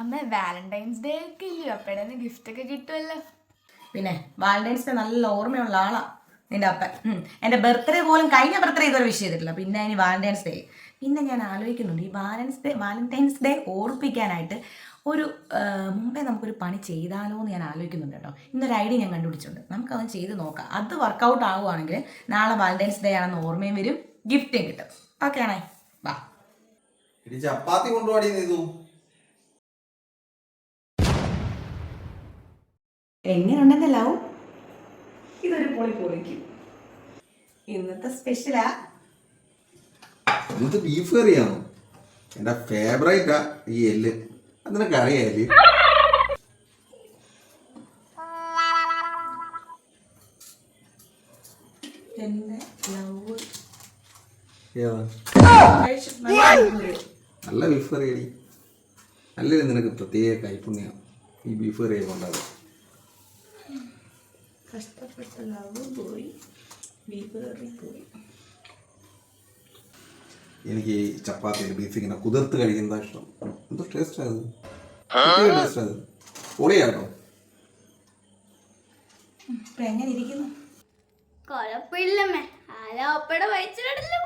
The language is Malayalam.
അമ്മ വാലന്റൈൻസ് ഡേ ഒക്കെ ഇല്ലയോ, അപ്പഴന്ന് ഗിഫ്റ്റ് ഒക്കെ കിട്ടുമല്ലോ. പിന്നെ വാലന്റൈൻസ് ഡേ നല്ല ഓർമ്മയുള്ള ആളാ നിന്റെ അപ്പൻ. എൻ്റെ ബർത്ത്ഡേ പോലും കഴിഞ്ഞ ബർത്ത്ഡേ ഇതുവരെ വിഷ് ചെയ്തിട്ടില്ല, പിന്നെ ഇനി വാലന്റൈൻസ് ഡേ. പിന്നെ ഞാൻ ആലോചിക്കുന്നുണ്ട് ഈ വാലന്റൈൻസ് ഡേ ഓർപ്പിക്കാനായിട്ട് ഒരു മുമ്പേ നമുക്കൊരു പണി ചെയ്താലോ എന്ന് ഞാൻ ആലോചിക്കുന്നുണ്ട് കേട്ടോ. ഇന്നൊരു ഐഡിയ ഞാൻ കണ്ടുപിടിച്ചിട്ടുണ്ട്, നമുക്കതൊന്ന് ചെയ്ത് നോക്കാം. അത് വർക്കൗട്ട് ആവുകയാണെങ്കിൽ നാളെ വാലന്റൈൻസ് ഡേ ആണെന്ന് ഓർമ്മയും വരും, ഗിഫ്റ്റും കിട്ടും. ഓക്കെ ആണേ? വാ. ചപ്പാത്തി കൊണ്ടുപോടി. എങ്ങനെയുണ്ടെന്റെ ലവ്? ഇതൊരു പൊളിക്കും. ഇന്നത്തെ സ്പെഷ്യലാ. ഇന്നത്തെ ബീഫ് കറിയാണോ? എന്റെ ഫേവറേറ്റാ ഈ എല്ല്. അതിനൊക്കെ അറിയാല്. എന്റെ ലവ് നല്ല ബീഫ് കറി അടി. നല്ലൊരു നിനക്ക് പ്രത്യേക കൈപ്പുണ്യം ഈ ബീഫ് കറി കൊണ്ടാകും. കഷ്ടപ്പെട്ട ലവ് പോയി, ബീഫ് കറി പോയി. എനിക്ക് ഈ ചപ്പാത്തിയിൽ ബീഫ് ഇങ്ങനെ കുതിർത്ത് കഴിക്കുന്നതാ ഇഷ്ടം. എന്തോ ടേസ്റ്റ് അത്, ടേസ്റ്റ് അത് പൊളിയാട്ടോ. എങ്ങനെ ഇരിക്കുന്നു? കുഴപ്പമില്ലമ്മേ, ആരാ ഒപ്പടെ വഹിച്ചിടല്ലോ.